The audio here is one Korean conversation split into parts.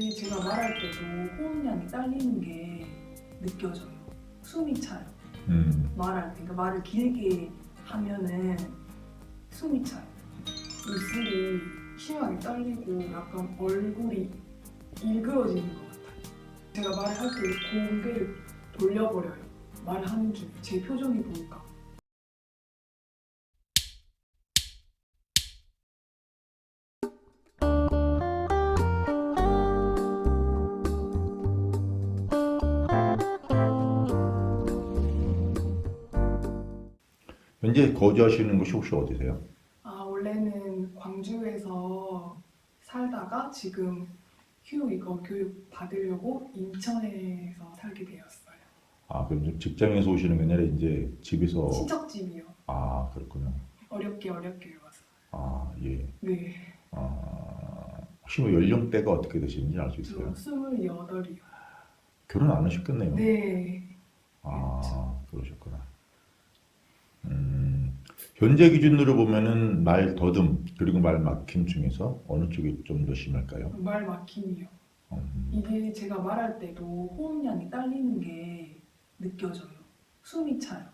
제가 말할 때도 호흡량이 딸리는 게 느껴져요. 숨이 차요. 말할 때, 그러니까 말을 길게 하면은 숨이 차요. 입술이 심하게 떨리고 약간 얼굴이 일그러지는 것 같아요. 제가 말을 할 때 고개를 돌려버려요. 말하는 중에 제 표정이 보일까. 현재 거주하시는 곳이 혹시 어디세요? 원래는 광주에서 살다가 지금 이거 교육 받으려고 인천에서 살게 되었어요. 그럼 좀 직장에서 오시는 게 아니라 이제 집에서. 친척집이요. 그렇군요. 어렵게 왔어요. 예. 네. 혹시 뭐 연령대가 어떻게 되시는지 알 수 저 있어요? 28이요. 결혼 안 하셨겠네요. 네. 그러셨구나. 현재 기준으로 보면은 말 더듬 그리고 말 막힘 중에서 어느 쪽이 좀 더 심할까요? 말 막힘이요. 음, 이게 제가 말할 때도 호흡량이 딸리는 게 느껴져요. 숨이 차요.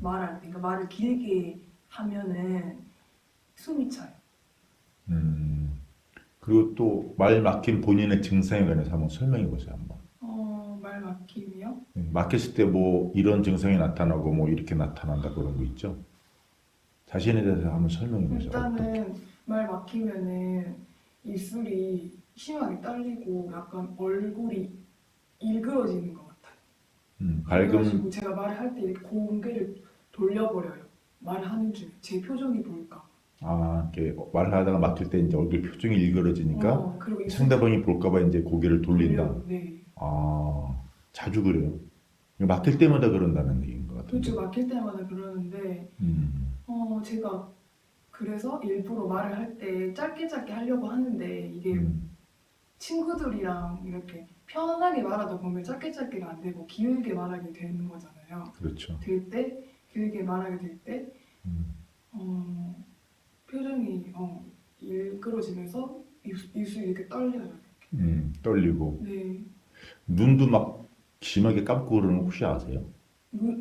말할 때, 그러니까 말을 길게 하면은 숨이 차요. 그리고 또 말 막힌 본인의 증상에 관해서 한번 설명해 보세요, 한번. 말 막힘이요? 막혔을 때 뭐 이런 증상이 나타나고 뭐 이렇게 나타난다 그런 거 있죠? 자신에 대해서 한번 설명해 보세요. 어떻게? 일단은 말 막히면은 입술이 심하게 떨리고 약간 얼굴이 일그러지는 것 같아요. 밝음. 그래가지고 제가 말을 할 때 고개를 돌려버려요. 말하는 중에 제 표정이 보일까. 이렇게 말을 하다가 막힐 때 이제 얼굴 표정이 일그러지니까 그리고 입술 상대방이 볼까봐 이제 고개를 돌린다. 네. 자주 그래요. 막힐 때마다 그런다는 얘기인 것 같은데. 그렇죠. 막힐 때마다 그러는데 음, 제가 그래서 일부러 말을 할 때 짧게 하려고 하는데 이게 음, 친구들이랑 이렇게 편하게 말하다 보면 짧게가 안 되고 길게 말하게 되는 거잖아요. 그렇죠. 길게 말하게 될 때 음, 표정이 일그러지면서 입술이 이렇게 떨려요. 떨리고 네. 눈도 막 심하게 감고 그러는 거 혹시 아세요? 눈을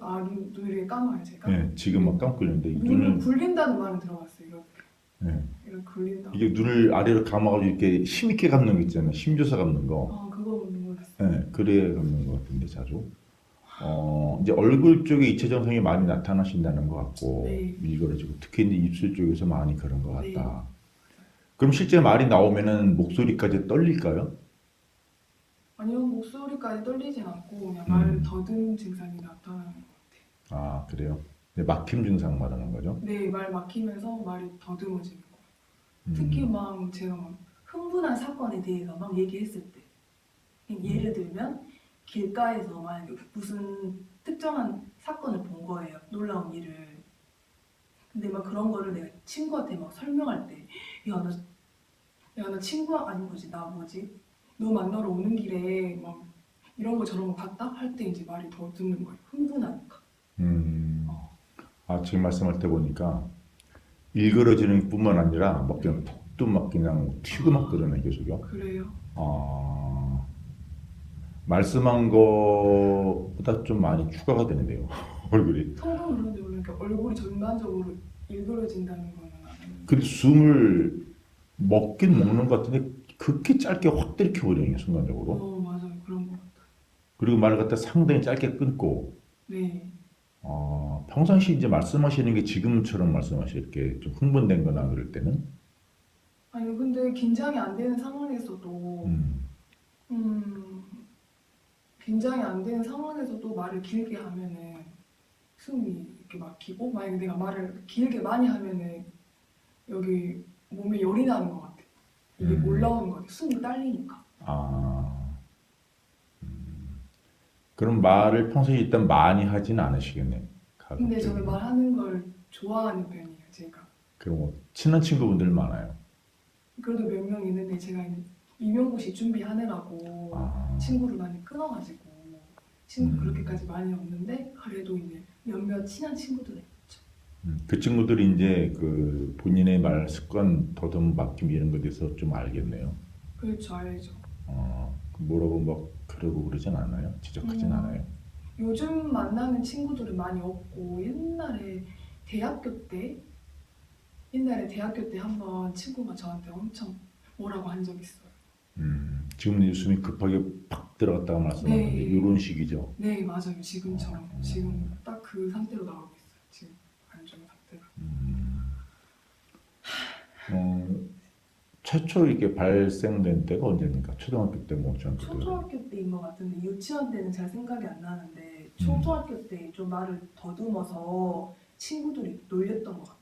이렇게 감아요, 제가? 네, 지금 막 감고 있는데 이 눈을 눈을. 굴린다는 말은 들어봤어요. 네, 이렇게 굴린다. 이게 눈을 아래로 감아가지고 이렇게 힘있게 감는 거 있잖아요. 힘줘서 감는 거. 그거 모르겠어요. 네, 그래야 감는 것 같은데 자주. 이제 얼굴 쪽에 이체 증상이 많이 나타나신다는 것 같고 네. 일그러지고 특히 이제 입술 쪽에서 많이 그런 것 네. 같다. 그럼 실제 말이 나오면은 목소리까지 떨릴까요? 아니요, 목소리까지 떨리진 않고 그냥 음. 말 더듬 증상이 나타나는 것 같아요. 그래요? 네, 막힘 증상 말하는 거죠? 네, 말 막히면서 말이 더듬어지는 거예요. 음, 특히 막 제가 막 흥분한 사건에 대해서 막 얘기했을 때 예를 들면 길가에서 만약에 무슨 특정한 사건을 본 거예요. 놀라운 일을. 근데 막 그런 거를 내가 친구한테 막 설명할 때 나 친구가 아닌 거지. 나 뭐지? 너 만나러 오는 길에 막 이런 거 저런 거 봤다? 할 때 이제 말이 더듬는 거예요. 흥분하니까. 음. 지금 말씀할 때 보니까 일그러지는 뿐만 아니라 막 그냥 톡도 막 그냥 튀고 막 그러네 계속요. 그래요? 아, 말씀한 거보다 좀 많이 추가가 되는데요. 얼굴이. 성분 그런데 원래 이렇게 얼굴이 전반적으로 일그러진다는 거는 아는데. 근데 숨을 먹긴 먹는 것 같은데 그렇게 짧게 확 들이켜버리는 순간적으로. 맞아요. 그런 거 같아요. 그리고 말을 갖다 상당히 짧게 끊고. 네. 평상시 이제 말씀하시는 게 지금처럼 말씀하실 게 좀 흥분된 거나 그럴 때는. 아니 근데 긴장이 안 되는 상황에서도 음, 음, 긴장이 안 되는 상황에서도 말을 길게 하면은 숨이 이렇게 막히고 만약에 내가 말을 길게 많이 하면은 여기 몸에 열이 나는 것 같아. 이게 올라오는 것 같아. 숨이 딸리니까. 아, 그럼 말을 평소에 일단 많이 하진 않으시겠네요. 근데 저는 가급적이면. 말하는 걸 좋아하는 편이에요, 제가. 그럼 뭐 친한 친구분들 많아요. 그래도 몇 명 있는데 제가 임용고시 준비하느라고 아, 친구를 많이 끊어가지고 친구 그렇게까지 많이 없는데 그래도 이제 몇몇 친한 친구들은 있죠. 그 친구들이 이제 그 본인의 말 습관, 더듬, 막힘 이런 것에 대해서 좀 알겠네요. 그렇죠, 알죠. 뭐라고 막 그러고 그러진 않아요? 지적하진 음, 않아요? 요즘 만나는 친구들은 많이 없고 옛날에 대학교 때 한번 친구가 저한테 엄청 뭐라고 한 적 있어요. 지금 뉴스이 급하게 팍 들어갔다가 말씀하는데 네, 이런 식이죠. 네, 맞아요. 지금처럼 지금 딱 그 상태로 나오고 있어요. 지금 안 좋은 상태가. 어, 최초 이게 발생된 때가 언제입니까? 초등학교 때, 뭐 중학교 때 그래요? 초등학교 때인 것 같은데 유치원 때는 잘 생각이 안 나는데 음. 초등학교 때 좀 말을 더듬어서 친구들이 놀렸던 것 같아요.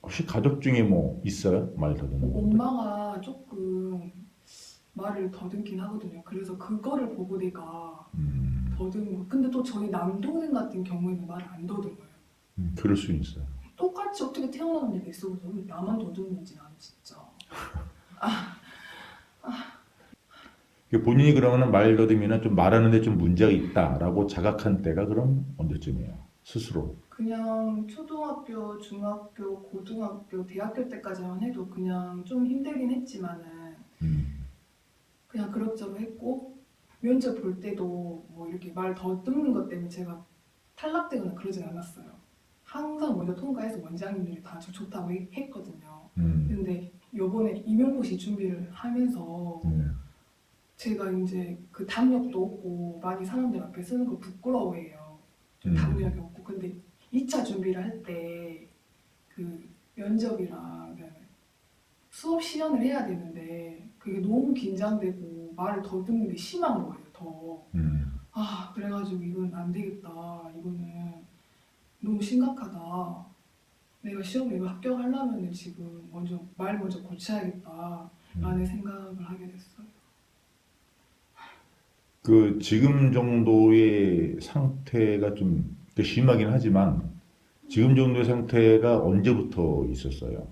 혹시 가족 중에 뭐 있어요? 말 더듬는 분들? 엄마가 조금 말을 더듬긴 하거든요. 그래서 그거를 보고 내가 더듬은 거. 근데 또 저희 남동생 같은 경우에는 말을 안 더듬어요. 그럴 수 있어요. 똑같이 어떻게 태어났는데 뱃속에서 왜 나만 더듬는지 난 진짜. 본인이 그러면은 말 더듬이나 좀 말하는데 좀 문제가 있다라고 자각한 때가 그럼 언제쯤이에요? 스스로. 그냥 초등학교, 중학교, 고등학교, 대학교 때까지만 해도 그냥 좀 힘들긴 했지만은 음. 그냥 그럭저럭 했고 면접 볼 때도 뭐 이렇게 말 더듬는 것 때문에 제가 탈락되거나 그러진 않았어요. 항상 먼저 통과해서 원장님들이 다 저 좋다고 했거든요. 음. 근데 요번에 임용고시 준비를 하면서 네. 제가 이제 그 담력도 없고 많이 사람들 앞에 쓰는 걸 부끄러워해요. 좀 담력이 없고. 근데 2차 준비를 할 때 그 면접이랑 그다음에 수업 시연을 해야 되는데 그게 너무 긴장되고 말을 더듬는 게 심한 거예요. 더. 음. 그래가지고 이건 안 되겠다. 이거는 너무 심각하다. 내가 시험에 이거 합격하려면 지금 먼저 고쳐야겠다라는 생각을 하게 됐어요. 그 지금 정도의 상태가 좀 심하긴 하지만 지금 정도의 상태가 언제부터 있었어요?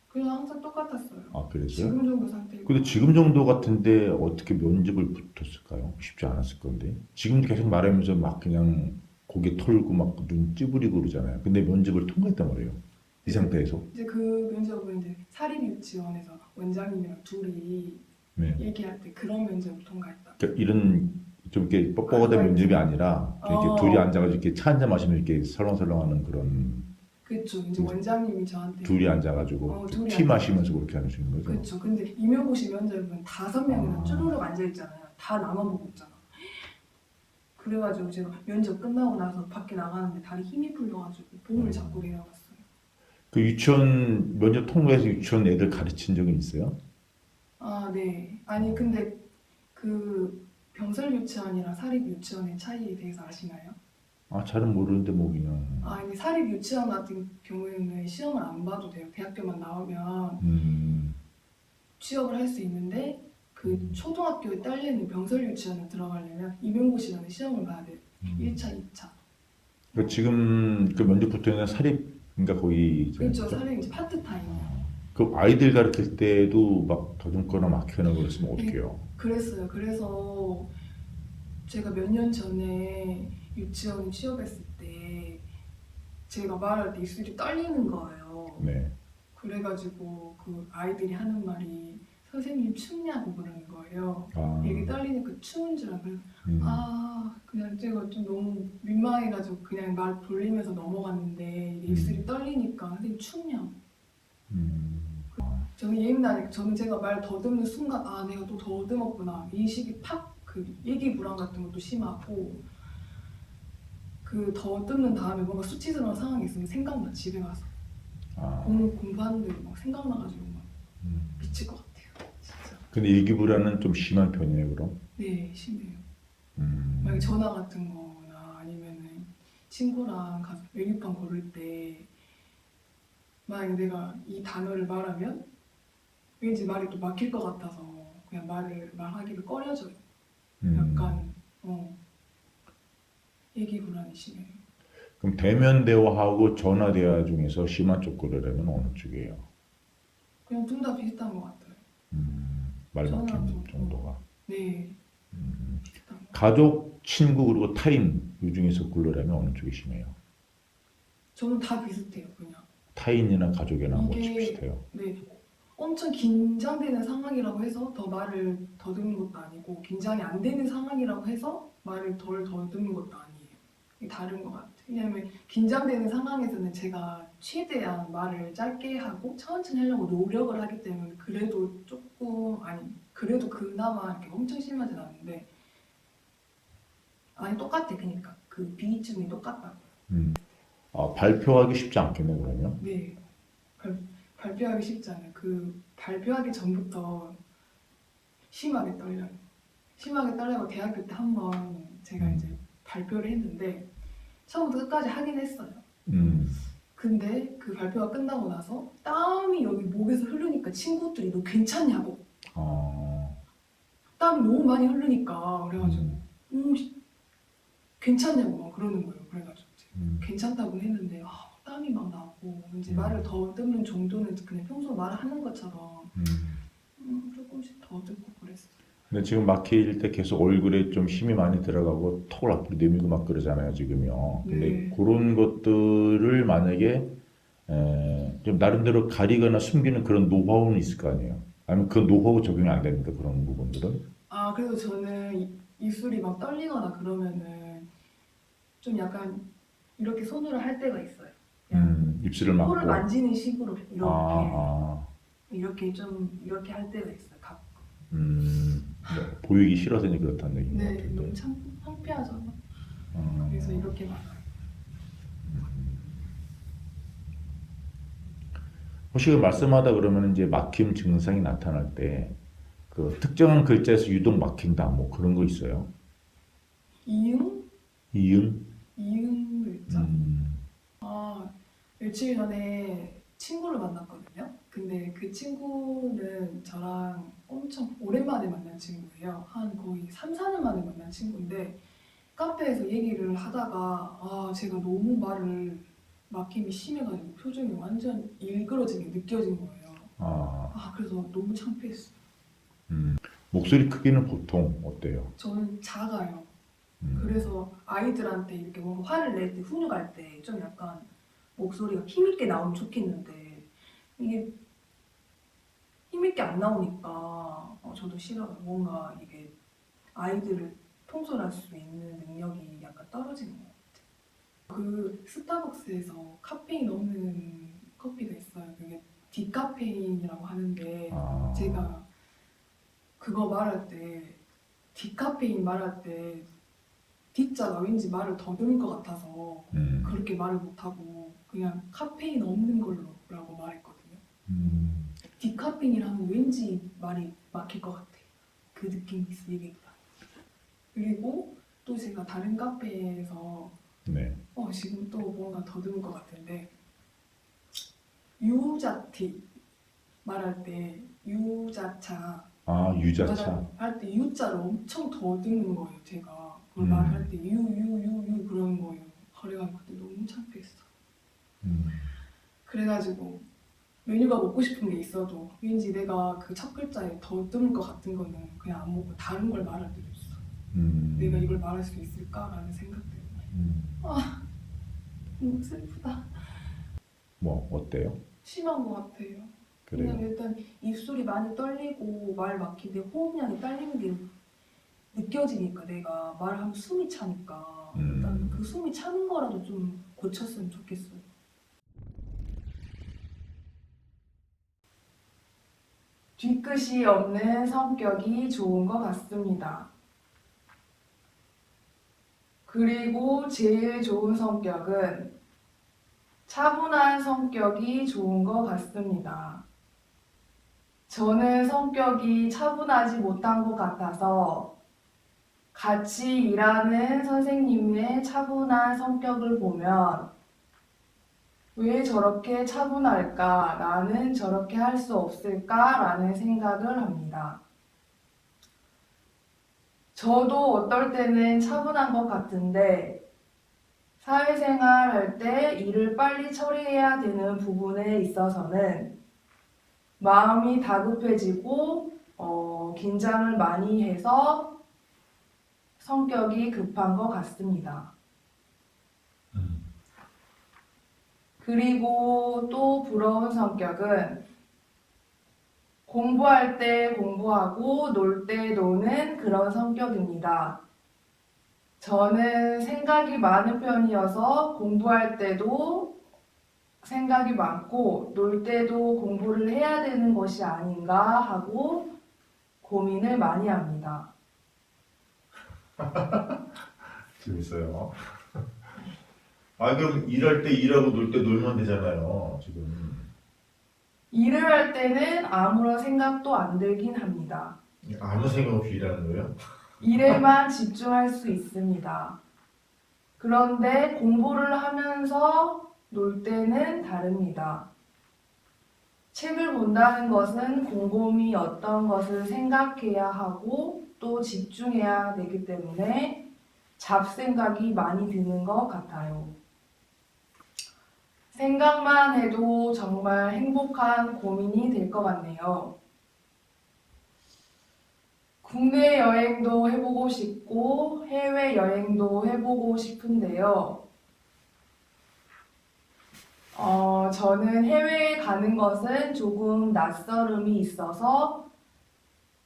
그냥 항상 똑같았어요. 아, 그랬어요? 지금 정도 상태고. 근데 지금 정도 같은데 어떻게 면접을 붙었을까요? 쉽지 않았을 건데. 지금도 계속 말하면서 막 그냥 고개 털고 막 눈 찌푸리고 그러잖아요. 근데 면접을 통과했단 말이에요. 이 상태에서. 이제 그 면접은 이제 사립유치원에서 원장님이랑 둘이 네. 얘기할 때 그런 면접을 통과했다. 그러니까 이런 좀 이렇게 뻑뻑하던 아르바이트. 면접이 아니라 이렇게 어. 둘이 앉아가지고 이렇게 차 한잔 마시면 이렇게 설렁설렁하는 그런 그렇죠. 이제 원장님이 저한테 둘이 앉아가지고 둘이 티 앉아가지고. 마시면서 그렇게 하는 식인 거죠. 그렇죠. 근데 임용고시 면접은 5명이나 아. 쭈루룩 앉아 있잖아요. 다 나만 보고 있잖아. 그래가지고 제가 면접 끝나고 나서 밖에 나가는데 다리 힘이 풀려가지고 봉을 잡고 내려갔어요. 그 유치원 면접 통과해서 유치원 애들 가르친 적은 있어요? 네. 아니 근데 그 병설 유치원이랑 사립 유치원의 차이에 대해서 아시나요? 아, 잘은 모르는데 뭐 그냥. 아니 사립 유치원 같은 경우에는 시험을 안 봐도 돼요. 대학교만 나오면 음. 취업을 할 수 있는데 그 초등학교에 딸리는 병설 유치원에 들어가려면 임용고시라는 시험을 봐야 돼요. 1차, 2차. 그 지금 그 면접 붙어있는 사립인가 거기 이제 그렇죠. 사립 이제 파트타임이요. 그 아이들 가르칠 때도 막 더듬거나 막혀나 그랬으면 어떡해요? 그랬어요. 그래서 제가 몇 년 전에 유치원에 취업했을 때 제가 말할 때 입술이 떨리는 거예요. 네. 그래가지고 그 아이들이 하는 말이 선생님 춥냐고 그러는 거예요. 아. 이게 떨리니까 추운 줄 알고 음. 그냥 제가 좀 너무 민망해가지고 그냥 말 돌리면서 넘어갔는데 이게 입술이 떨리니까 선생님 춥냐고. 저는 예민하니까 저는 제가 말 더듬는 순간 내가 또 더듬었구나 인식이 팍 그 얘기 불안 같은 것도 심하고 그 더듬는 다음에 뭔가 수치스러운 상황이 있으면 생각나 집에 가서 아. 공부하는데도 막 생각나가지고 막 미칠 것 같아요 진짜. 근데 일기보다는 좀 심한 편이에요, 그럼? 네 심해요. 만약 전화 같은 거나 아니면은 친구랑 가서 메뉴판 고를 때 만약 내가 이 단어를 말하면 왠지 말이 또 막힐 것 같아서 그냥 말하기를 꺼려져요. 약간 얘기 불안이 심해요. 그럼 대면 대화하고 전화 대화 중에서 심한 쪽 고르려면 어느 쪽이에요? 그냥 둘 다 비슷한 것 같아요. 말 전화 막히는 좀, 정도가. 네. 비슷한 것 같아요. 가족, 친구 그리고 타인 이 중에서 고르려면 어느 쪽이 심해요? 저는 다 비슷해요 그냥. 타인이나 가족이나 뭐 이게- 비슷해요. 네. 엄청 긴장되는 상황이라고 해서 더 말을 더듬는 것도 아니고 긴장이 안 되는 상황이라고 해서 말을 덜 더듬는 것도 아니에요. 이게 다른 것 같아요. 왜냐면 긴장되는 상황에서는 제가 최대한 말을 짧게 하고 천천히 하려고 노력을 하기 때문에 그래도 조금 아니 그래도 그나마 이렇게 엄청 심하진 않은데 아니 똑같아. 그러니까 그 비이쯤이 똑같다고. 발표하기 쉽지 않겠네 그러면. 네. 발표하기 쉽지 않아요. 그 발표하기 전부터 심하게 떨려요. 심하게 떨려고 대학교 때 한 번 제가 음. 이제 발표를 했는데 처음부터 끝까지 하긴 했어요. 음. 근데 그 발표가 끝나고 나서 땀이 여기 목에서 흐르니까 친구들이 너 괜찮냐고 땀이 너무 많이 흐르니까 그래가지고 괜찮냐고 막 그러는 거예요. 그래가지고 제가 괜찮다고 했는데 땀이 막 나고 이제 말을 더 듣는 정도는 그냥 평소 말하는 것처럼 조금씩 더 듣고 그랬어요. 근데 지금 막힐 때 계속 얼굴에 좀 힘이 많이 들어가고 턱을 앞으로 내밀고 막 그러잖아요, 지금요. 근데 네. 그런 것들을 만약에 좀 나름대로 가리거나 숨기는 그런 노하우는 있을 거 아니에요. 아니면 그 노하우 적용이 안 됩니까? 그런 부분들은? 그래도 저는 입술이 막 떨리거나 그러면은 좀 약간 이렇게 손으로 할 때가 있어요. 그냥 입술을 코를 막고. 만지는 식으로 아, 아, 이렇게 좀 이렇게 할 때가 있어요. 가끔. 뭐 보이기 싫어서 이제 그렇다는 얘기인 것 네, 같은데. 너무 창피하잖아. 음, 그래서 이렇게 말아요. 혹시 그 말씀하다 그러면 이제 막힘 증상이 나타날 때 그 특정한 글자에서 유독 막힌다 뭐 그런 거 있어요? 이응? 이응? 이응 글자? 음, 며칠 전에 친구를 만났거든요. 근데 그 친구는 저랑 엄청 오랜만에 만난 친구예요. 한 거의 3, 4년 만에 만난 친구인데 카페에서 얘기를 하다가 제가 너무 말을 막힘이 심해가지고 표정이 완전 일그러진 게 느껴진 거예요. 그래서 너무 창피했어요. 목소리 크기는 보통 어때요? 저는 작아요. 음, 그래서 아이들한테 이렇게 뭔가 화를 낼 때, 훈육할 때 좀 약간 목소리가 힘있게 나오면 좋겠는데 이게 힘있게 안 나오니까 저도 싫어요. 뭔가 이게 아이들을 통솔할 수 있는 능력이 약간 떨어지는 것 같아요. 그 스타벅스에서 카페인 없는 커피가 있어요. 그게 디카페인이라고 하는데 제가 그거 말할 때 디카페인 말할 때 D자가 왠지 말을 더듬을 것 같아서 그렇게 말을 못하고 그냥 카페인 없는 걸로라고 말했거든요. 디카페인이라면 왠지 말이 막힐 것 같아. 그 느낌이 있어 얘기보다. 그리고 또 제가 다른 카페에서 네. 지금 또 뭔가 더듬을 것 같은데 유자티 말할 때 유자차 유자차. 할 때 유자를 엄청 더듬는 거예요. 제가 그걸 말할 때 유유유유 그러는 거예요. 그래가지고 그때 너무 창피했어. 그래가지고 메뉴가 먹고 싶은 게 있어도 왠지 내가 그 첫 글자에 더듬을 것 같은 거는 그냥 안 먹고 다른 걸 말할 때도 있어. 내가 이걸 말할 수 있을까라는 생각 때문에. 너무 슬프다. 뭐 어때요? 심한 것 같아요. 그래요. 왜냐면 일단 입술이 많이 떨리고 말 막히는데 호흡량이 딸리는 게 느껴지니까 내가 말하면 숨이 차니까 일단 그 숨이 차는 거라도 좀 고쳤으면 좋겠어요. 뒤끝이 없는 성격이 좋은 것 같습니다. 그리고 제일 좋은 성격은 차분한 성격이 좋은 것 같습니다. 저는 성격이 차분하지 못한 것 같아서 같이 일하는 선생님의 차분한 성격을 보면 왜 저렇게 차분할까? 나는 저렇게 할 수 없을까? 라는 생각을 합니다. 저도 어떨 때는 차분한 것 같은데 사회생활 할 때 일을 빨리 처리해야 되는 부분에 있어서는 마음이 다급해지고 긴장을 많이 해서 성격이 급한 것 같습니다. 그리고 또 부러운 성격은 공부할 때 공부하고 놀 때 노는 그런 성격입니다. 저는 생각이 많은 편이어서 공부할 때도 생각이 많고 놀 때도 공부를 해야 되는 것이 아닌가 하고 고민을 많이 합니다. 재밌어요. 아, 그럼 일할 때 일하고 놀 때 놀면 되잖아요, 지금. 일을 할 때는 아무런 생각도 안 들긴 합니다. 아무 생각 없이 일하는 거예요? 일에만 집중할 수 있습니다. 그런데 공부를 하면서 놀 때는 다릅니다. 책을 본다는 것은 곰곰이 어떤 것을 생각해야 하고 또 집중해야 되기 때문에 잡생각이 많이 드는 것 같아요. 생각만 해도 정말 행복한 고민이 될 것 같네요. 국내 여행도 해보고 싶고 해외 여행도 해보고 싶은데요. 저는 해외에 가는 것은 조금 낯설음이 있어서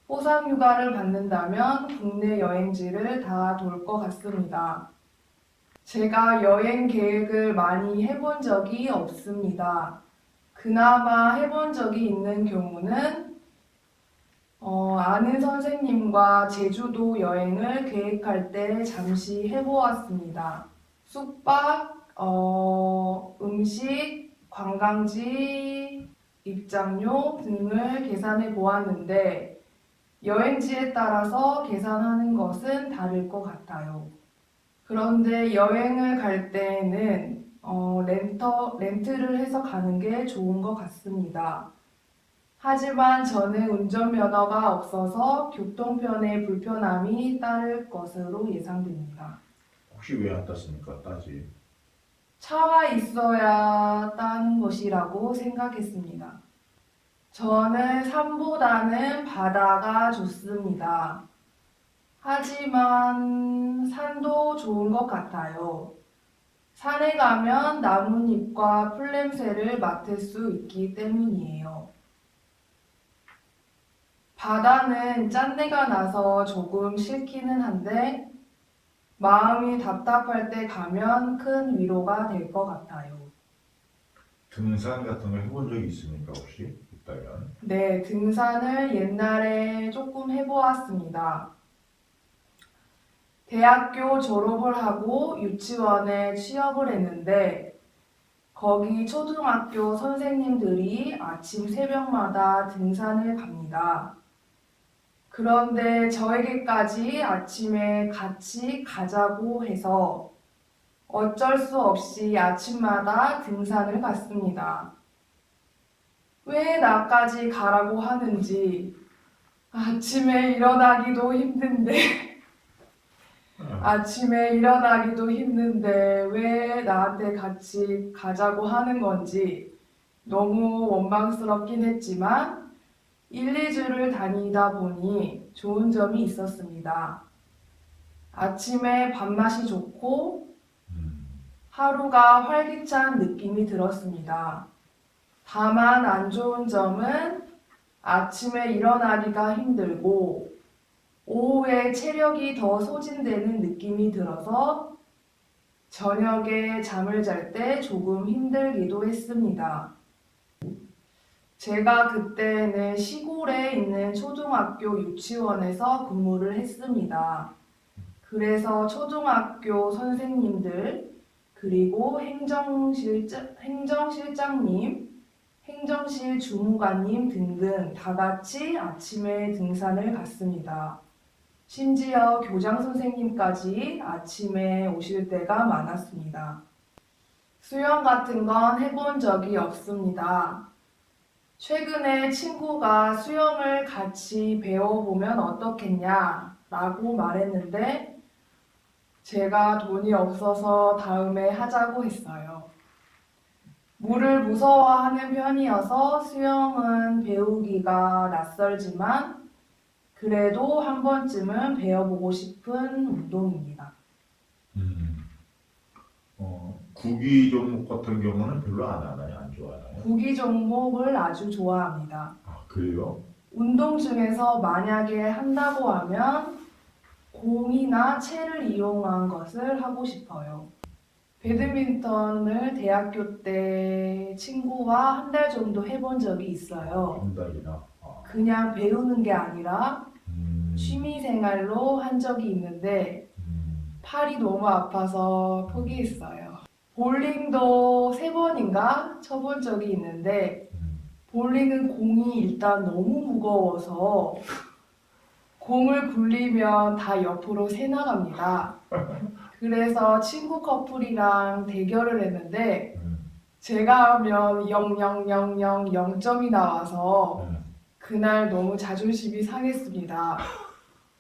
호상휴가를 받는다면 국내 여행지를 다 돌 것 같습니다. 제가 여행 계획을 많이 해본 적이 없습니다. 그나마 해본 적이 있는 경우는 아는 선생님과 제주도 여행을 계획할 때 잠시 해보았습니다. 숙박, 음식, 관광지, 입장료 등을 계산해 보았는데 여행지에 따라서 계산하는 것은 다를 것 같아요. 그런데 여행을 갈 때에는 렌트를 해서 가는 게 좋은 것 같습니다. 하지만 저는 운전면허가 없어서 교통편의 불편함이 따를 것으로 예상됩니다. 혹시 왜 안 땄습니까? 따지. 차가 있어야 따는 것이라고 생각했습니다. 저는 산보다는 바다가 좋습니다. 하지만 산도 좋은 것 같아요. 산에 가면 나뭇잎과 풀냄새를 맡을 수 있기 때문이에요. 바다는 짠내가 나서 조금 싫기는 한데 마음이 답답할 때 가면 큰 위로가 될 것 같아요. 등산 같은 거 해본 적이 있습니까, 혹시? 있다면? 네, 등산을 옛날에 조금 해보았습니다. 대학교 졸업을 하고 유치원에 취업을 했는데 거기 초등학교 선생님들이 아침 새벽마다 등산을 갑니다. 그런데 저에게까지 아침에 같이 가자고 해서 어쩔 수 없이 아침마다 등산을 갔습니다. 왜 나까지 가라고 하는지 아침에 일어나기도 힘든데 왜 나한테 같이 가자고 하는 건지 너무 원망스럽긴 했지만 1, 2주를 다니다 보니 좋은 점이 있었습니다. 아침에 밥맛이 좋고 하루가 활기찬 느낌이 들었습니다. 다만 안 좋은 점은 아침에 일어나기가 힘들고 오후에 체력이 더 소진되는 느낌이 들어서 저녁에 잠을 잘 때 조금 힘들기도 했습니다. 제가 그때는 시골에 있는 초등학교 유치원에서 근무를 했습니다. 그래서 초등학교 선생님들, 그리고 행정실장님, 행정실 주무관님 등등 다 같이 아침에 등산을 갔습니다. 심지어 교장 선생님까지 아침에 오실 때가 많았습니다. 수영 같은 건 해본 적이 없습니다. 최근에 친구가 수영을 같이 배워보면 어떻겠냐라고 말했는데 제가 돈이 없어서 다음에 하자고 했어요. 물을 무서워하는 편이어서 수영은 배우기가 낯설지만 그래도 한 번쯤은 배워보고 싶은 운동입니다. 구기 종목 같은 경우는 별로 안 하나요? 안 좋아하나요? 구기 종목을 아주 좋아합니다. 아, 그래요? 운동 중에서 만약에 한다고 하면 공이나 채를 이용한 것을 하고 싶어요. 배드민턴을 대학교 때 친구와 한 달 정도 해본 적이 있어요. 한 달이나. 그냥 배우는 게 아니라 취미 생활로 한 적이 있는데 팔이 너무 아파서 포기했어요. 볼링도 3번인가 쳐본 적이 있는데 볼링은 공이 일단 너무 무거워서 공을 굴리면 다 옆으로 새 나갑니다. 그래서 친구 커플이랑 대결을 했는데 제가 하면 0.000 0점이 나와서 그날 너무 자존심이 상했습니다.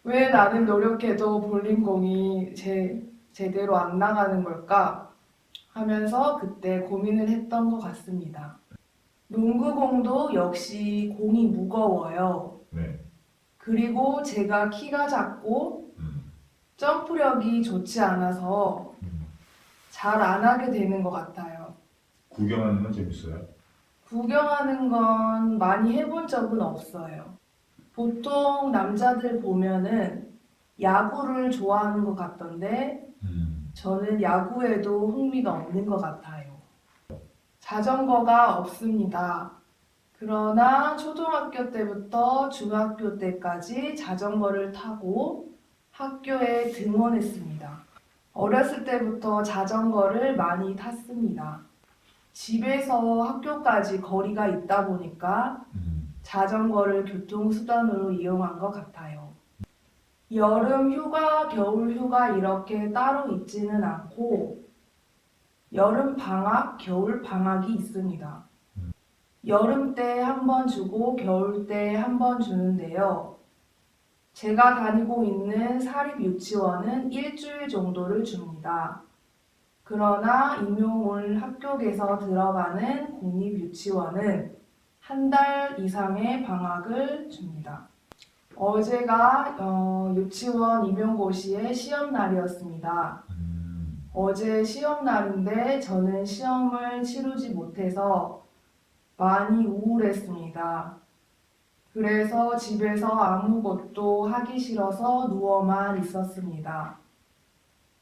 왜 나는 노력해도 볼링공이 제대로 안 나가는 걸까 하면서 그때 고민을 했던 것 같습니다. 농구공도 역시 공이 무거워요. 네. 그리고 제가 키가 작고 점프력이 좋지 않아서 잘 안 하게 되는 것 같아요. 구경하는 건 재밌어요? 구경하는 건 많이 해본 적은 없어요. 보통 남자들 보면은 야구를 좋아하는 것 같던데 저는 야구에도 흥미가 없는 것 같아요. 자전거가 없습니다. 그러나 초등학교 때부터 중학교 때까지 자전거를 타고 학교에 등원했습니다. 어렸을 때부터 자전거를 많이 탔습니다. 집에서 학교까지 거리가 있다 보니까 자전거를 교통수단으로 이용한 것 같아요. 여름 휴가, 겨울 휴가 이렇게 따로 있지는 않고 여름 방학, 겨울 방학이 있습니다. 여름 때 한 번 주고 겨울 때 한 번 주는데요. 제가 다니고 있는 사립 유치원은 일주일 정도를 줍니다. 그러나 임용올 합격해서 들어가는 공립 유치원은 한 달 이상의 방학을 줍니다. 어제가 유치원 임용고시의 시험 날이었습니다. 어제 시험 날인데 저는 시험을 치르지 못해서 많이 우울했습니다. 그래서 집에서 아무것도 하기 싫어서 누워만 있었습니다.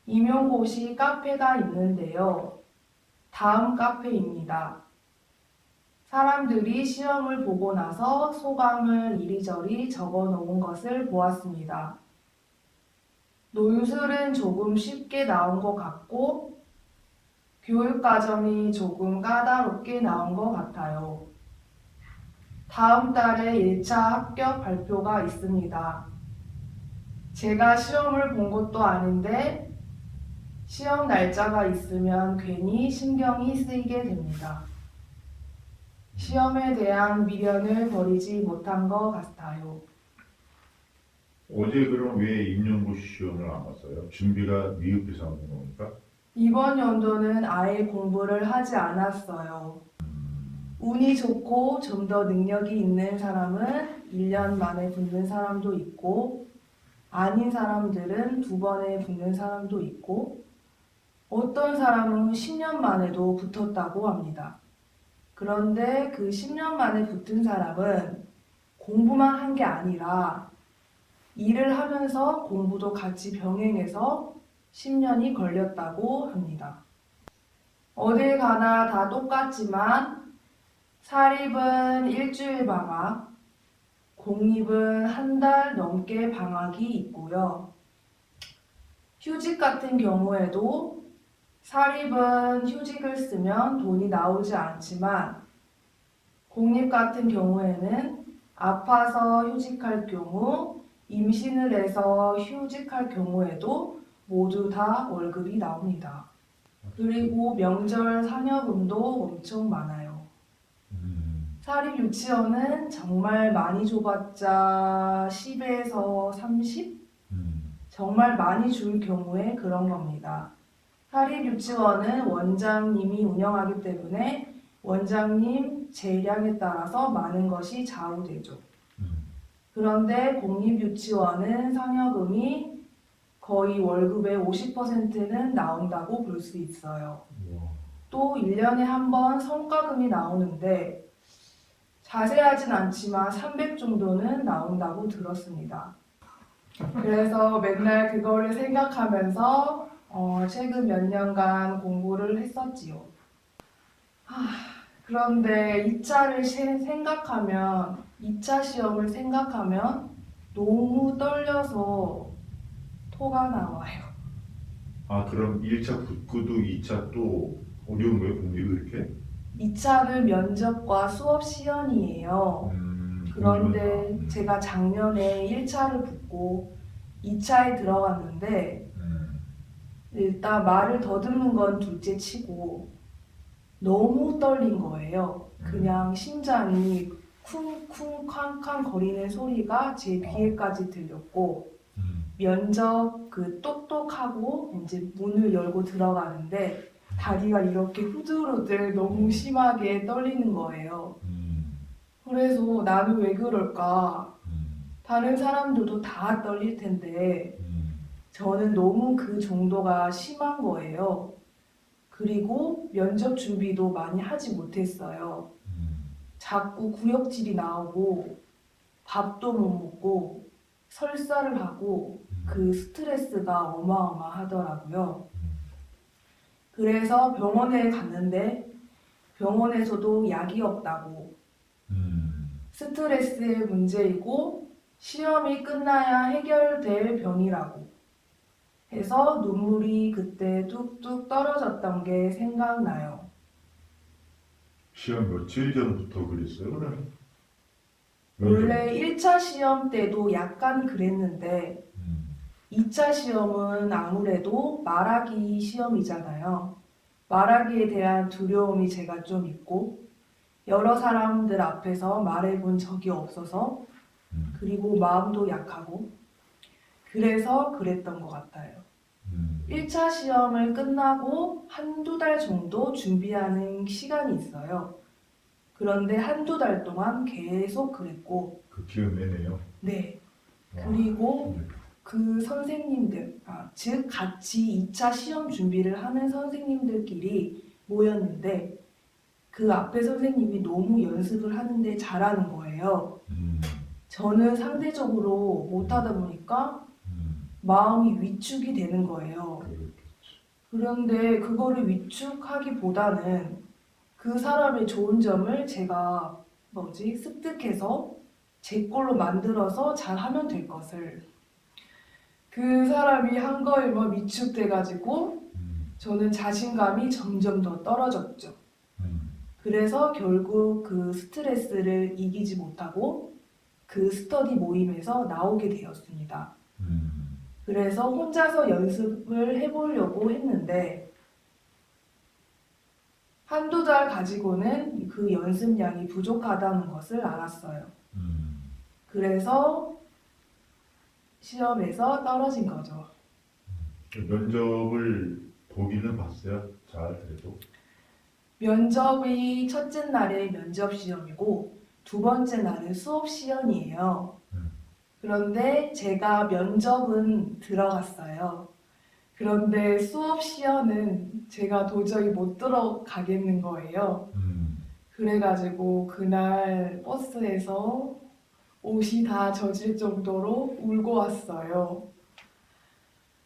임용고시 카페가 있는데요. 다음 카페입니다. 사람들이 시험을 보고 나서 소감을 이리저리 적어 놓은 것을 보았습니다. 논술은 조금 쉽게 나온 것 같고 교육과정이 조금 까다롭게 나온 것 같아요. 다음 달에 1차 합격 발표가 있습니다. 제가 시험을 본 것도 아닌데 시험 날짜가 있으면 괜히 신경이 쓰이게 됩니다. 시험에 대한 미련을 버리지 못한 것 같아요. 어제 그럼 왜 임용고시 시험을 안 봤어요? 준비가 미흡해서 안 본 겁니까? 이번 연도는 아예 공부를 하지 않았어요. 운이 좋고 좀 더 능력이 있는 사람은 1년 만에 붙는 사람도 있고 아닌 사람들은 2번에 붙는 사람도 있고 어떤 사람은 10년 만에도 붙었다고 합니다. 그런데 그 10년 만에 붙은 사람은 공부만 한 게 아니라 일을 하면서 공부도 같이 병행해서 10년이 걸렸다고 합니다. 어딜 가나 다 똑같지만 사립은 일주일 방학, 공립은 한 달 넘게 방학이 있고요. 휴직 같은 경우에도 사립은 휴직을 쓰면 돈이 나오지 않지만 공립 같은 경우에는 아파서 휴직할 경우, 임신을 해서 휴직할 경우에도 모두 다 월급이 나옵니다. 그리고 명절 상여금도 엄청 많아요. 사립 유치원은 정말 많이 줘봤자 10에서 30? 정말 많이 줄 경우에 그런 겁니다. 사립 유치원은 원장님이 운영하기 때문에 원장님 재량에 따라서 많은 것이 좌우되죠. 그런데 공립 유치원은 상여금이 거의 월급의 50%는 나온다고 볼 수 있어요. 또 1년에 한 번 성과금이 나오는데 자세하진 않지만 300 정도는 나온다고 들었습니다. 그래서 맨날 그거를 생각하면서 최근 몇 년간 공부를 했었지요. 그런데 2차 시험을 생각하면 너무 떨려서 토가 나와요. 아, 그럼 1차 붙고도 2차 또 어려운 거예요, 공부가 이렇게? 2차는 면접과 수업 시연이에요. 그런데 공부는 제가 작년에 1차를 붙고 2차에 들어갔는데 일단 말을 더듬는 건 둘째 치고 너무 떨린 거예요. 그냥 심장이 쿵쿵 쾅쾅 거리는 소리가 제 귀에까지 들렸고 면접 그 똑똑하고 이제 문을 열고 들어가는데 다리가 이렇게 후들후들 너무 심하게 떨리는 거예요. 그래서 나는 왜 그럴까? 다른 사람들도 다 떨릴 텐데 저는 너무 그 정도가 심한 거예요. 그리고 면접 준비도 많이 하지 못했어요. 자꾸 구역질이 나오고 밥도 못 먹고 설사를 하고 그 스트레스가 어마어마하더라고요. 그래서 병원에 갔는데 병원에서도 약이 없다고 스트레스의 문제이고 시험이 끝나야 해결될 병이라고 해서 눈물이 그때 뚝뚝 떨어졌던 게 생각나요. 시험 며칠 전부터 그랬어요, 그러면? 원래 1차 시험 때도 약간 그랬는데 2차 시험은 아무래도 말하기 시험이잖아요. 말하기에 대한 두려움이 제가 좀 있고 여러 사람들 앞에서 말해본 적이 없어서 그리고 마음도 약하고 그래서 그랬던 것 같아요. 1차 시험을 끝나고 한두 달 정도 준비하는 시간이 있어요. 그런데 한두 달 동안 계속 그랬고 그 기억 내네요. 네. 와, 그리고 힘들다. 그 선생님들, 즉 같이 2차 시험 준비를 하는 선생님들끼리 모였는데 그 앞에 선생님이 너무 연습을 하는데 잘하는 거예요. 저는 상대적으로 못하다 보니까 마음이 위축이 되는 거예요. 그런데 그거를 위축하기보다는 그 사람의 좋은 점을 제가 습득해서 제 걸로 만들어서 잘하면 될 것을 그 사람이 한 거에 위축돼가지고 저는 자신감이 점점 더 떨어졌죠. 그래서 결국 그 스트레스를 이기지 못하고 그 스터디 모임에서 나오게 되었습니다. 그래서 혼자서 연습을 해보려고 했는데 한두 달 가지고는 그 연습량이 부족하다는 것을 알았어요. 그래서 시험에서 떨어진 거죠. 면접을 보기는 봤어요. 잘 그래도. 면접이 첫째 날에 면접 시험이고 두 번째 날은 수업 시연이에요. 그런데 제가 면접은 들어갔어요. 그런데 수업 시연은 제가 도저히 못 들어가겠는 거예요. 그래가지고 그날 버스에서 옷이 다 젖을 정도로 울고 왔어요.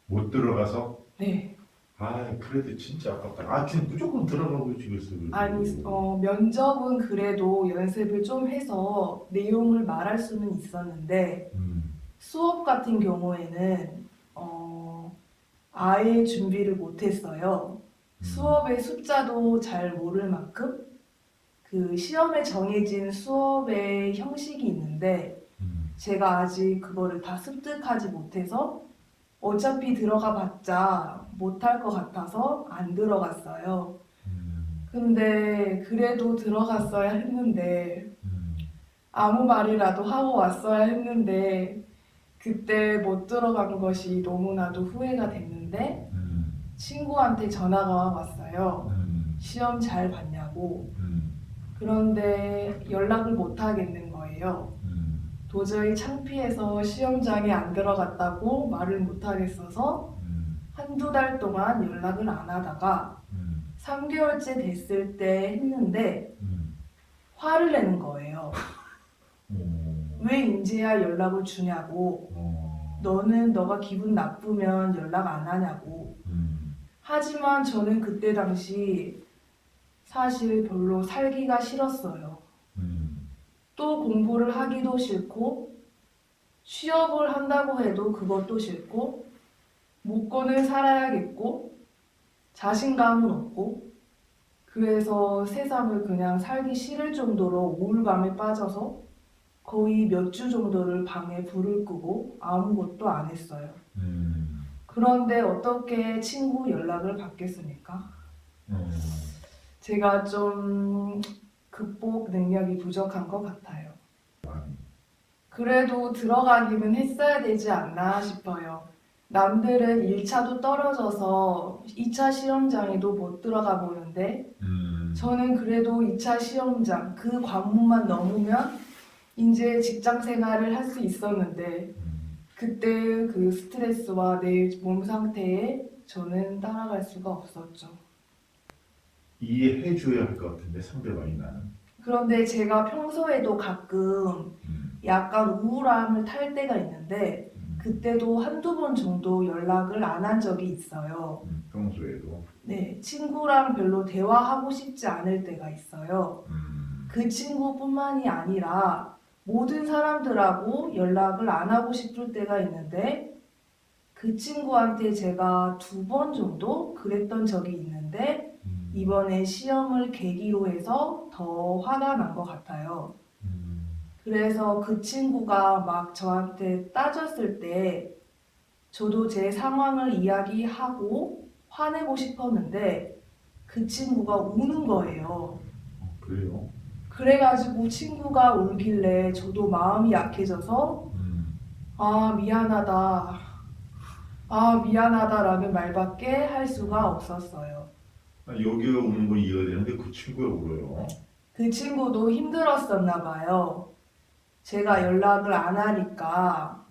못 들어가서? 네. 아, 그래도 진짜 아깝다. 아, 지금 무조건 들어가고 싶었어요. 아니, 면접은 그래도 연습을 좀 해서 내용을 말할 수는 있었는데 수업 같은 경우에는 아예 준비를 못했어요. 수업의 숫자도 잘 모를 만큼 그 시험에 정해진 수업의 형식이 있는데 제가 아직 그거를 다 습득하지 못해서 어차피 들어가 봤자 못할 것 같아서 안 들어갔어요. 근데 그래도 들어갔어야 했는데 아무 말이라도 하고 왔어야 했는데 그때 못 들어간 것이 너무나도 후회가 됐는데 친구한테 전화가 왔어요. 시험 잘 봤냐고. 그런데 연락을 못 하겠는 거예요. 도저히 창피해서 시험장에 안 들어갔다고 말을 못 하겠어서 한두 달 동안 연락을 안 하다가 3개월째 됐을 때 했는데 화를 내는 거예요. 왜 이제야 연락을 주냐고. 너는 너가 기분 나쁘면 연락 안 하냐고. 하지만 저는 그때 당시 사실 별로 살기가 싫었어요. 또 공부를 하기도 싫고, 취업을 한다고 해도 그것도 싫고, 먹고는 살아야겠고, 자신감은 없고, 그래서 세상을 그냥 살기 싫을 정도로 우울감에 빠져서 거의 몇 주 정도를 방에 불을 끄고 아무것도 안 했어요. 그런데 어떻게 친구 연락을 받겠습니까? 제가 좀 극복 능력이 부족한 것 같아요. 그래도 들어가기는 했어야 되지 않나 싶어요. 남들은 1차도 떨어져서 2차 시험장에도 못 들어가 보는데 저는 그래도 2차 시험장 그 관문만 넘으면 이제 직장 생활을 할 수 있었는데 그때 그 스트레스와 내 몸 상태에 저는 따라갈 수가 없었죠. 이해해줘야 할 것 같은데 상대방이 나는. 그런데 제가 평소에도 가끔 약간 우울함을 탈 때가 있는데 그때도 한두 번 정도 연락을 안 한 적이 있어요. 평소에도. 네, 친구랑 별로 대화하고 싶지 않을 때가 있어요. 그 친구뿐만이 아니라 모든 사람들하고 연락을 안 하고 싶을 때가 있는데 그 친구한테 제가 2번 정도 그랬던 적이 있는데 이번에 시험을 계기로 해서 더 화가 난 것 같아요. 그래서 그 친구가 막 저한테 따졌을 때 저도 제 상황을 이야기하고 화내고 싶었는데 그 친구가 우는 거예요. 그래요? 그래가지고 친구가 울길래 저도 마음이 약해져서 아 미안하다, 아 미안하다라는 말밖에 할 수가 없었어요. 여기가 우는 건 이해가 되는데 그 친구가 울어요. 그 친구도 힘들었었나 봐요. 제가 연락을 안 하니까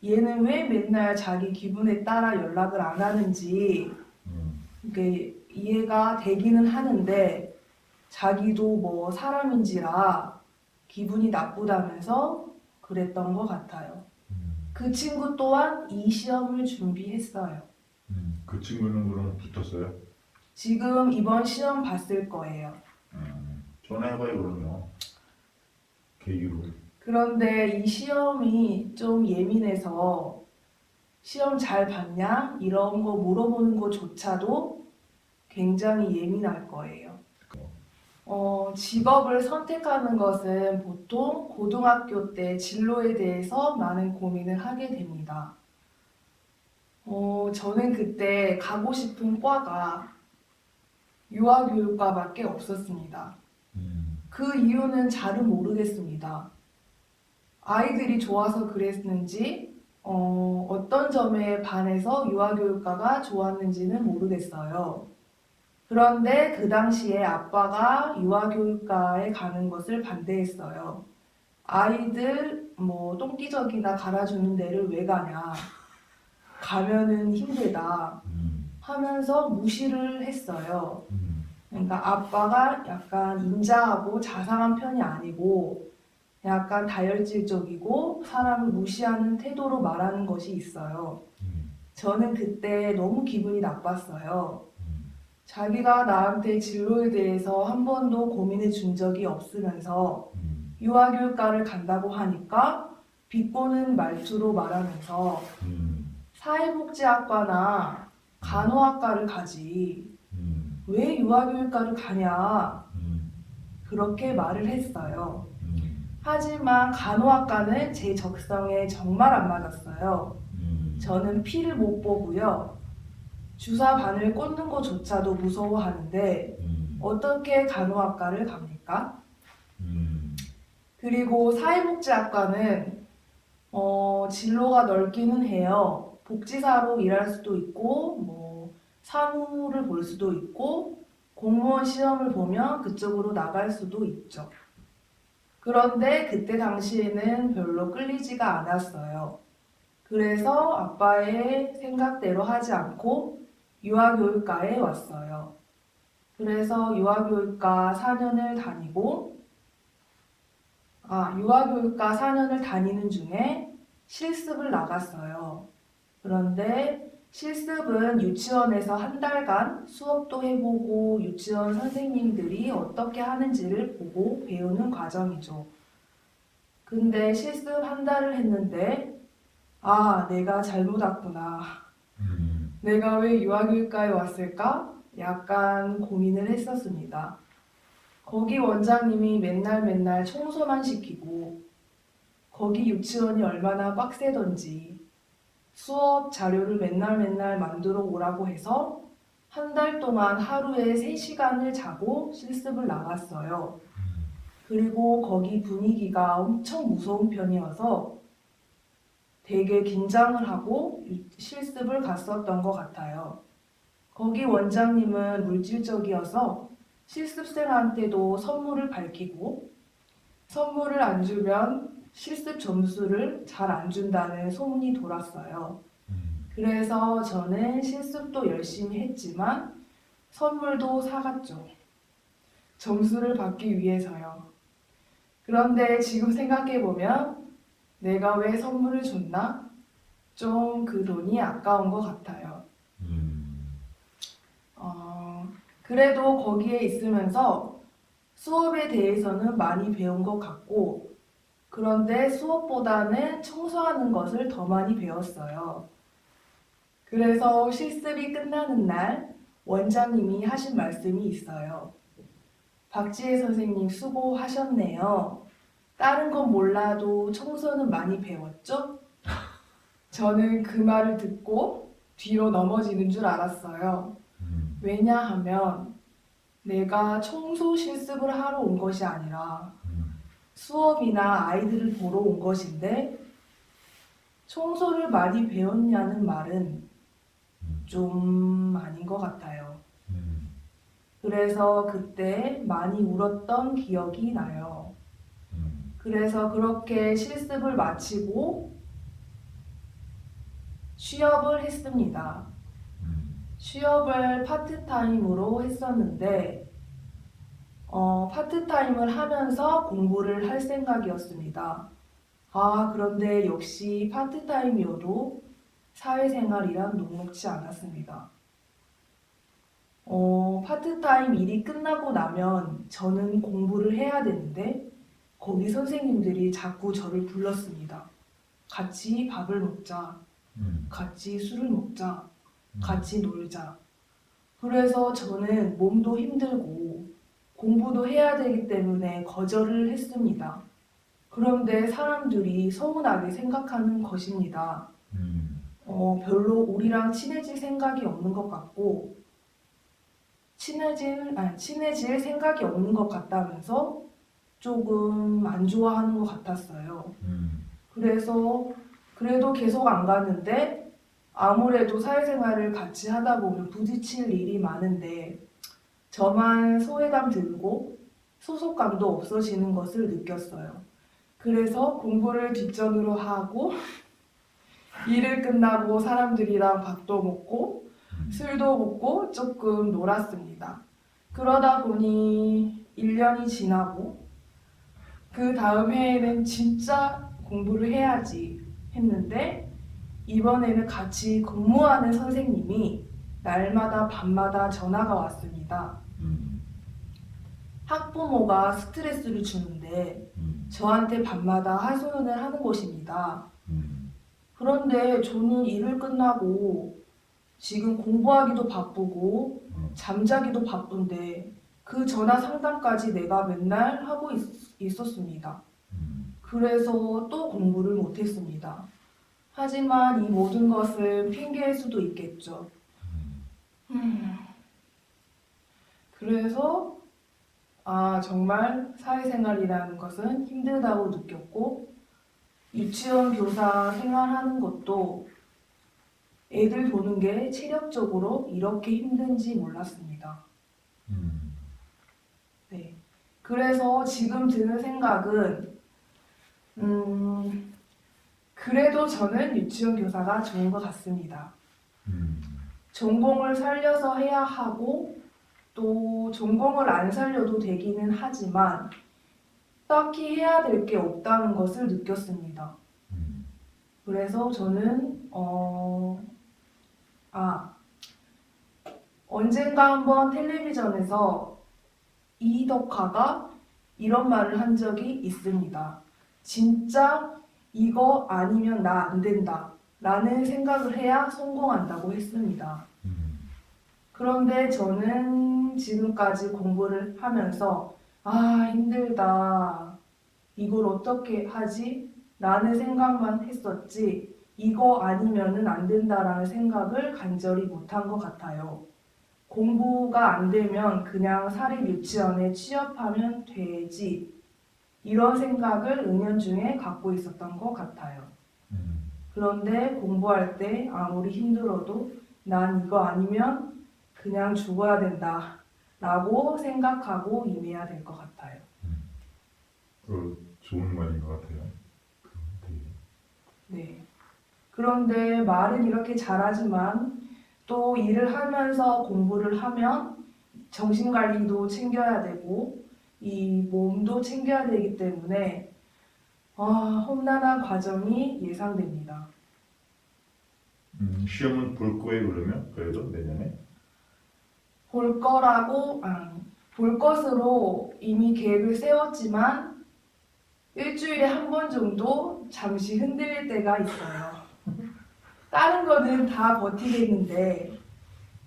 얘는 왜 맨날 자기 기분에 따라 연락을 안 하는지 이게 이해가 되기는 하는데 자기도 뭐 사람인지라 기분이 나쁘다면서 그랬던 것 같아요. 그 친구 또한 이 시험을 준비했어요. 그 친구는 그럼 붙었어요? 지금 이번 시험 봤을 거예요. 전화해봐요 그러면. 계기로. 그런데 이 시험이 좀 예민해서 시험 잘 봤냐? 이런 거 물어보는 것조차도 굉장히 예민할 거예요. 직업을 선택하는 것은 보통 고등학교 때 진로에 대해서 많은 고민을 하게 됩니다. 저는 그때 가고 싶은 과가 유아교육과밖에 없었습니다. 그 이유는 잘은 모르겠습니다. 아이들이 좋아서 그랬는지 어떤 점에 반해서 유아교육과가 좋았는지는 모르겠어요. 그런데 그 당시에 아빠가 유아교육과에 가는 것을 반대했어요. 아이들 뭐 똥기저귀나 갈아주는 데를 왜 가냐. 가면은 힘들다 하면서 무시를 했어요. 그러니까 아빠가 약간 인자하고 자상한 편이 아니고 약간 다혈질적이고 사람을 무시하는 태도로 말하는 것이 있어요. 저는 그때 너무 기분이 나빴어요. 자기가 나한테 진로에 대해서 한 번도 고민해 준 적이 없으면서 유아교육과를 간다고 하니까 비꼬는 말투로 말하면서 사회복지학과나 간호학과를 가지 왜 유아교육과를 가냐 그렇게 말을 했어요. 하지만 간호학과는 제 적성에 정말 안 맞았어요. 저는 피를 못 보고요. 주사 바늘 꽂는 것조차도 무서워하는데 어떻게 간호학과를 갑니까? 그리고 사회복지학과는 진로가 넓기는 해요. 복지사로 일할 수도 있고 뭐 사무를 볼 수도 있고 공무원 시험을 보면 그쪽으로 나갈 수도 있죠. 그런데 그때 당시에는 별로 끌리지가 않았어요. 그래서 아빠의 생각대로 하지 않고 유아교육과에 왔어요. 그래서 유아교육과 4년을 다니고 유아교육과 4년을 다니는 중에 실습을 나갔어요. 그런데 실습은 유치원에서 한 달간 수업도 해보고 유치원 선생님들이 어떻게 하는지를 보고 배우는 과정이죠. 근데 실습 한 달을 했는데 내가 잘못 왔구나. 내가 왜 유아교육과에 왔을까? 약간 고민을 했었습니다. 거기 원장님이 맨날 청소만 시키고 거기 유치원이 얼마나 빡세던지 수업 자료를 맨날 만들어 오라고 해서 한 달 동안 하루에 3시간을 자고 실습을 나갔어요. 그리고 거기 분위기가 엄청 무서운 편이어서 되게 긴장을 하고 실습을 갔었던 것 같아요. 거기 원장님은 물질적이어서 실습생한테도 선물을 밝히고 선물을 안 주면 실습 점수를 잘 안 준다는 소문이 돌았어요. 그래서 저는 실습도 열심히 했지만 선물도 사갔죠. 점수를 받기 위해서요. 그런데 지금 생각해보면 내가 왜 선물을 줬나? 좀 그 돈이 아까운 것 같아요. 그래도 거기에 있으면서 수업에 대해서는 많이 배운 것 같고, 그런데 수업보다는 청소하는 것을 더 많이 배웠어요. 그래서 실습이 끝나는 날 원장님이 하신 말씀이 있어요. 박지혜 선생님 수고하셨네요. 다른 건 몰라도 청소는 많이 배웠죠? 저는 그 말을 듣고 뒤로 넘어지는 줄 알았어요. 왜냐하면 내가 청소 실습을 하러 온 것이 아니라 수업이나 아이들을 보러 온 것인데 청소를 많이 배웠냐는 말은 좀 아닌 것 같아요. 그래서 그때 많이 울었던 기억이 나요. 그래서 그렇게 실습을 마치고 취업을 했습니다. 취업을 파트타임으로 했었는데 파트타임을 하면서 공부를 할 생각이었습니다. 그런데 역시 파트타임이어도 사회생활이란 녹록지 않았습니다. 파트타임 일이 끝나고 나면 저는 공부를 해야 되는데 거기 선생님들이 자꾸 저를 불렀습니다. 같이 밥을 먹자. 같이 술을 먹자. 같이 놀자. 그래서 저는 몸도 힘들고 공부도 해야 되기 때문에 거절을 했습니다. 그런데 사람들이 서운하게 생각하는 것입니다. 별로 우리랑 친해질 생각이 없는 것 같고 친해질 생각이 없는 것 같다면서 조금 안 좋아하는 것 같았어요. 그래서 그래도 계속 안 갔는데 아무래도 사회생활을 같이 하다 보면 부딪힐 일이 많은데 저만 소외감 들고 소속감도 없어지는 것을 느꼈어요. 그래서 공부를 뒷전으로 하고 일을 끝나고 사람들이랑 밥도 먹고 술도 먹고 조금 놀았습니다. 그러다 보니 1년이 지나고 그 다음 해에는 진짜 공부를 해야지 했는데 이번에는 같이 근무하는 선생님이 날마다 밤마다 전화가 왔습니다. 학부모가 스트레스를 주는데 저한테 밤마다 하소연을 하는 것입니다. 그런데 저는 일을 끝나고 지금 공부하기도 바쁘고 잠자기도 바쁜데 그 전화 상담까지 내가 맨날 하고 있었습니다. 그래서 또 공부를 못했습니다. 하지만 이 모든 것은 핑계일 수도 있겠죠. 그래서 정말 사회생활이라는 것은 힘들다고 느꼈고 유치원 교사 생활하는 것도 애들 보는 게 체력적으로 이렇게 힘든지 몰랐습니다. 네. 그래서 지금 드는 생각은 그래도 저는 유치원 교사가 좋은 것 같습니다. 전공을 살려서 해야 하고 또 전공을 안 살려도 되기는 하지만 딱히 해야 될 게 없다는 것을 느꼈습니다. 음. 그래서 저는 언젠가 한번 텔레비전에서 이덕화가 이런 말을 한 적이 있습니다. 진짜 이거 아니면 나 안 된다 라는 생각을 해야 성공한다고 했습니다. 그런데 저는 지금까지 공부를 하면서 힘들다. 이걸 어떻게 하지? 라는 생각만 했었지. 이거 아니면은 안 된다라는 생각을 간절히 못한 것 같아요. 공부가 안 되면 그냥 사립 유치원에 취업하면 되지. 이런 생각을 은연중에 갖고 있었던 것 같아요. 그런데 공부할 때 아무리 힘들어도 난 이거 아니면 그냥 죽어야 된다 라고 생각하고 임해야 될 것 같아요. 좋은 말인 것 같아요. 네. 그런데 말은 이렇게 잘하지만 또 일을 하면서 공부를 하면 정신관리도 챙겨야 되고 이 몸도 챙겨야 되기 때문에 험난한 과정이 예상됩니다. 시험은 볼 거예요, 그러면? 그래도 내년에? 볼 것으로 이미 계획을 세웠지만 일주일에 한 번 정도 잠시 흔들릴 때가 있어요. 다른 거는 다 버티겠는데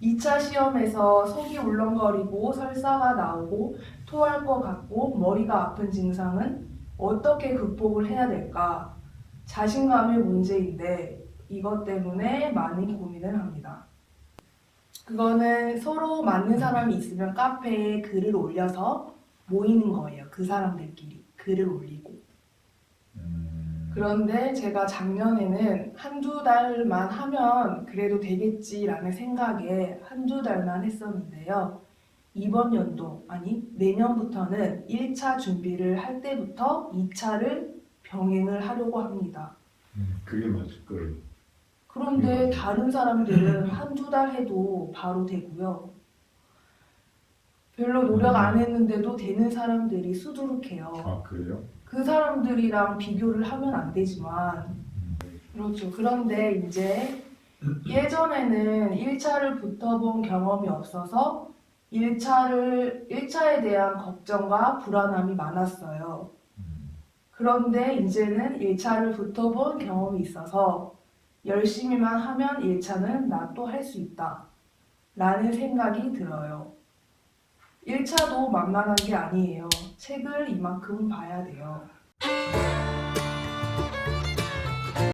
2차 시험에서 속이 울렁거리고 설사가 나오고 토할 것 같고 머리가 아픈 증상은 어떻게 극복을 해야 될까? 자신감의 문제인데 이것 때문에 많이 고민을 합니다. 그거는 서로 맞는 사람이 있으면 카페에 글을 올려서 모이는 거예요. 그 사람들끼리 글을 올리고. 그런데 제가 작년에는 한두 달만 하면 그래도 되겠지라는 생각에 한두 달만 했었는데요. 이번 연도, 아니 내년부터는 1차 준비를 할 때부터 2차를 병행을 하려고 합니다. 그게 맞을 거예요. 그런데 다른 사람들은 한두 달 해도 바로 되고요. 별로 노력 안 했는데도 되는 사람들이 수두룩해요. 아, 그래요? 그 사람들이랑 비교를 하면 안 되지만 그렇죠. 그런데 이제 예전에는 1차를 붙어본 경험이 없어서 1차에 대한 걱정과 불안함이 많았어요. 그런데 이제는 1차를 붙어본 경험이 있어서 열심히만 하면 1차는 나 또 할 수 있다 라는 생각이 들어요. 1차도 만만한 게 아니에요. 책을 이만큼 봐야 돼요.